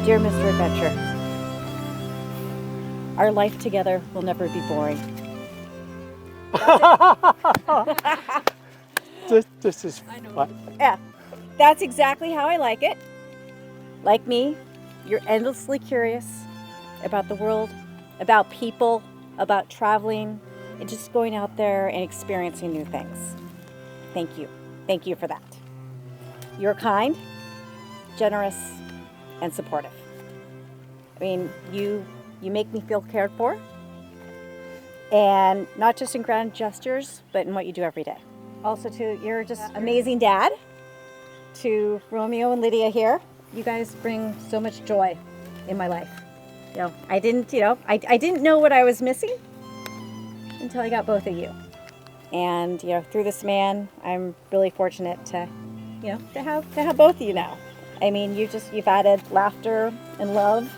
Dear Mr. Adventure, our life together will never be boring. This is fun. Yeah, that's exactly how I like it. Like me, you're endlessly curious about the world, about people, about traveling, and just going out there and experiencing new things. Thank you. Thank you for that. You're kind, generous, and supportive. I mean, you make me feel cared for, and not just in grand gestures, but in what you do every day. Also, you're just amazing dad to Romeo and Lydia here. You guys bring so much joy in my life. I didn't know what I was missing until I got both of you. And through this man, I'm really fortunate to have both of you now. I mean, you've added laughter and love,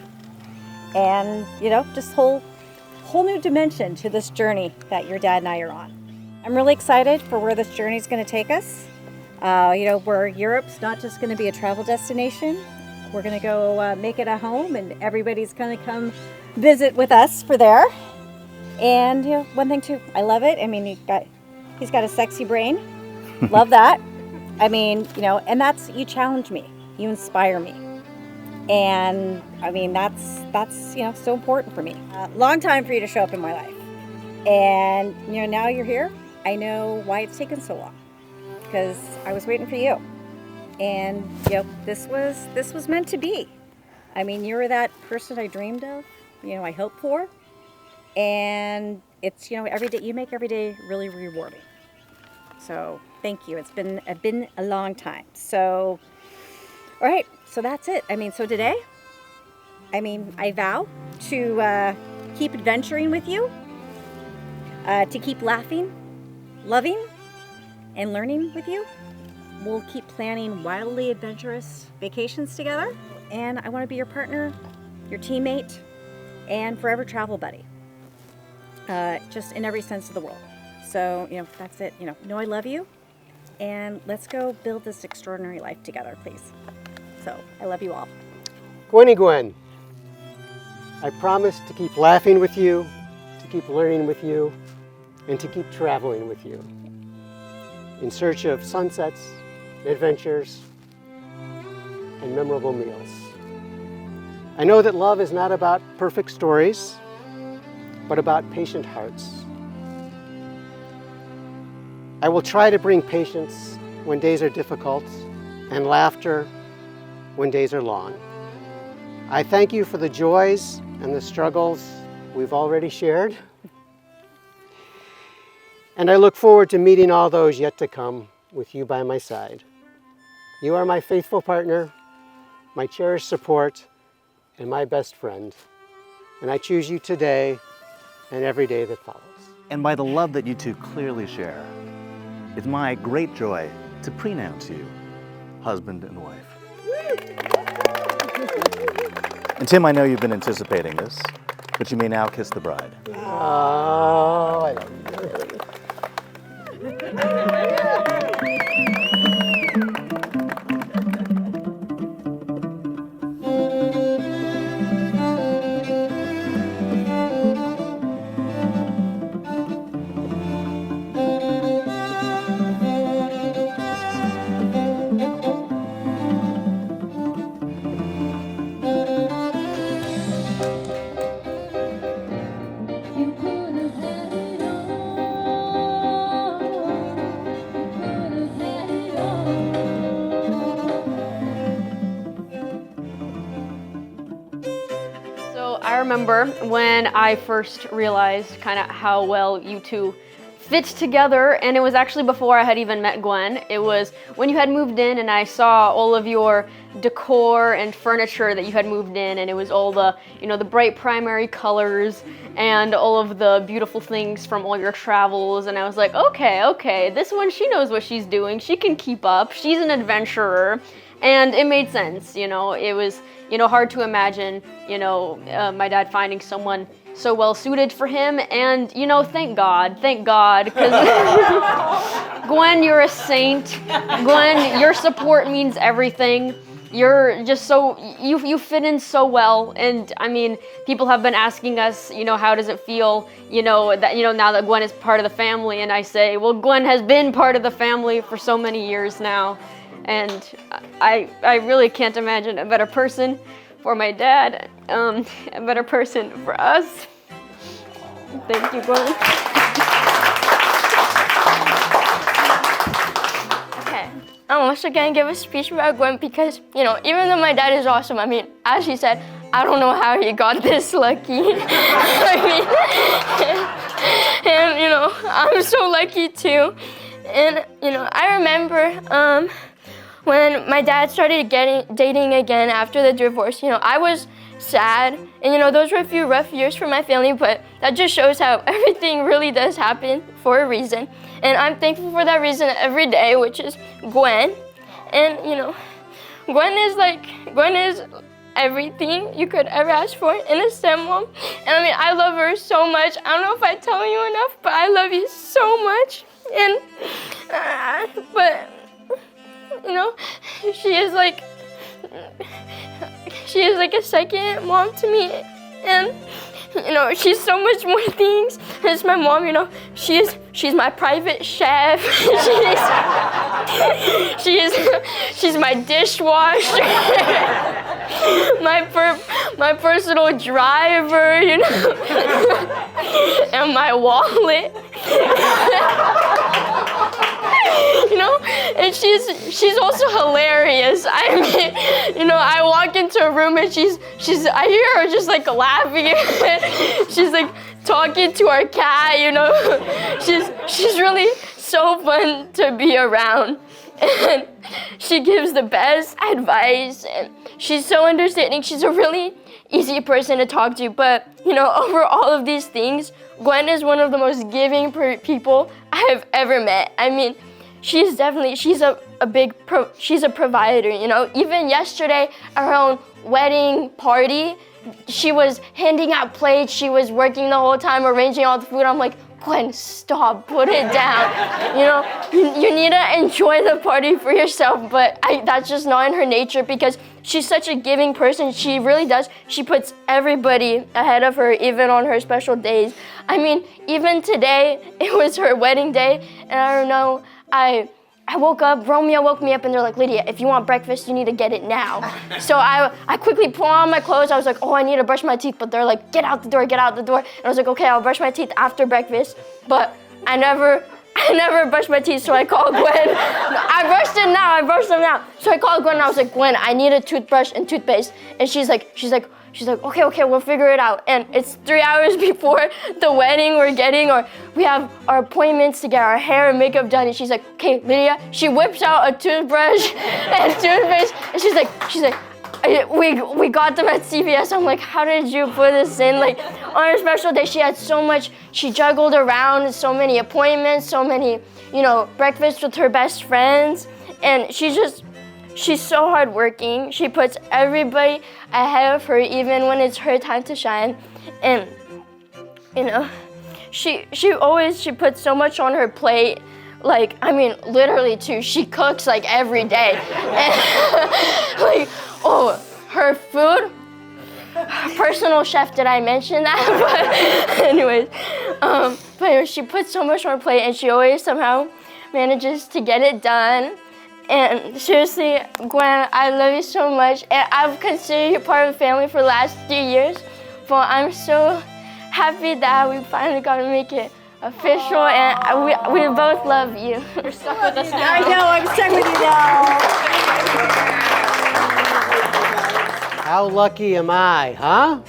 and just whole new dimension to this journey that your dad and I are on. I'm really excited for where this journey is going to take us. Where Europe's not just going to be a travel destination. We're going to go make it a home, and everybody's going to come visit with us for there. And one thing too, I love it. I mean, he's got a sexy brain. Love that. I mean, and that's, you challenge me, you inspire me. And I mean, that's so important for me. Long time for you to show up in my life. And now you're here. I know why it's taken so long, because I was waiting for you. And this was meant to be. I mean, you were that person I dreamed of, I hoped for. And it's, every day, you make every day really rewarding. So thank you. It's been a long time. So, all right, so that's it. I mean, so today, I vow to keep adventuring with you, to keep laughing, loving, and learning with you. We'll keep planning wildly adventurous vacations together. And I want to be your partner, your teammate, and forever travel buddy. Just in every sense of the world. So, that's it. I love you. And let's go build this extraordinary life together, please. So, I love you all. Gwyn, I promise to keep laughing with you, to keep learning with you, and to keep traveling with you in search of sunsets, adventures, and memorable meals. I know that love is not about perfect stories, but about patient hearts. I will try to bring patience when days are difficult and laughter when days are long. I thank you for the joys and the struggles we've already shared. And I look forward to meeting all those yet to come with you by my side. You are my faithful partner, my cherished support, and my best friend. And I choose you today and every day that follows. And by the love that you two clearly share, it's my great joy to pronounce you husband and wife. And Tim, I know you've been anticipating this, but you may now kiss the bride. Oh, I love you. I remember when I first realized kind of how well you two fit together, and it was actually before I had even met Gwyn. It was when you had moved in and I saw all of your decor and furniture that you had moved in, and it was all the, the bright primary colors and all of the beautiful things from all your travels, and I was like, okay, this one, she knows what she's doing. She can keep up. She's an adventurer. And it made sense, it was, hard to imagine, my dad finding someone so well suited for him. And, thank God, because Gwyn, you're a saint. Gwyn, your support means everything. you're just so, you fit in so well. And I mean, people have been asking us, you know, how does it feel, you know, that, you know, now that Gwyn is part of the family? And I say, well, Gwyn has been part of the family for so many years now. And I really can't imagine a better person for my dad, a better person for us. Thank you, Gwyn. Okay, I'm also gonna give a speech about Gwyn because, you know, even though my dad is awesome, I mean, as he said, I don't know how he got this lucky. I mean, and, you know, I'm so lucky too. And, you know, I remember when my dad started dating again after the divorce, you know, I was sad. And, you know, those were a few rough years for my family, but that just shows how everything really does happen for a reason. And I'm thankful for that reason every day, which is Gwyn. And, you know, Gwyn is everything you could ever ask for in a stepmom. And I mean, I love her so much. I don't know if I tell you enough, but I love you so much. And, but, you know, she is like a second mom to me. And, you know, she's so much more things. As my mom, you know, she's my private chef. she's my dishwasher. my personal driver, you know, and my wallet. You know, and she's also hilarious. I mean, you know, I walk into a room and I hear her just like laughing. She's like talking to our cat, you know. She's really so fun to be around. And she gives the best advice and she's so understanding. She's a really easy person to talk to. But, you know, over all of these things, Gwyn is one of the most giving people I have ever met. I mean, she's a provider, you know. Even yesterday at her own wedding party, she was handing out plates, she was working the whole time, arranging all the food. I'm like, Gwyn, stop, put it down. You know, you need to enjoy the party for yourself, but that's just not in her nature because she's such a giving person. She really does. She puts everybody ahead of her, even on her special days. I mean, even today, it was her wedding day, and I don't know, I woke up, Romeo woke me up and they're like, Lydia, if you want breakfast, you need to get it now. So I quickly put on my clothes. I was like, oh, I need to brush my teeth. But they're like, get out the door, get out the door. And I was like, okay, I'll brush my teeth after breakfast. But I never brushed my teeth, so I called Gwyn. I brushed them now. So I called Gwyn and I was like, Gwyn, I need a toothbrush and toothpaste. And she's like, okay, we'll figure it out. And it's 3 hours before the wedding we have our appointments to get our hair and makeup done. And she's like, okay, Lydia, she whips out a toothbrush and toothpaste. And she's like, we got them at CVS. I'm like, how did you put this in? Like, on her special day, she had so much, she juggled around so many appointments, so many, you know, breakfasts with her best friends. And she's so hardworking. She puts everybody ahead of her, even when it's her time to shine. And, you know, she puts so much on her plate. Like, I mean, literally too, she cooks like every day. And, like, oh, her food, her personal chef, did I mention that? But anyways, but she puts so much on her plate and she always somehow manages to get it done. And seriously, Gwyn, I love you so much. And I've considered you part of the family for the last 3 years. But I'm so happy that we finally got to make it official. And we both love you. You're stuck with us now. I know, I'm stuck with you now. How lucky am I, huh?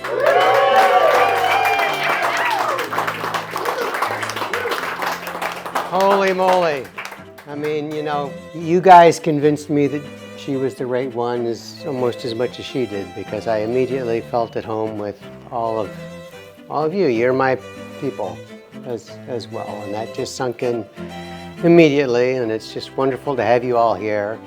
Holy moly. I mean, you know, you guys convinced me that she was the right one almost as much as she did because I immediately felt at home with all of you. You're my people as well, and that just sunk in immediately, and it's just wonderful to have you all here.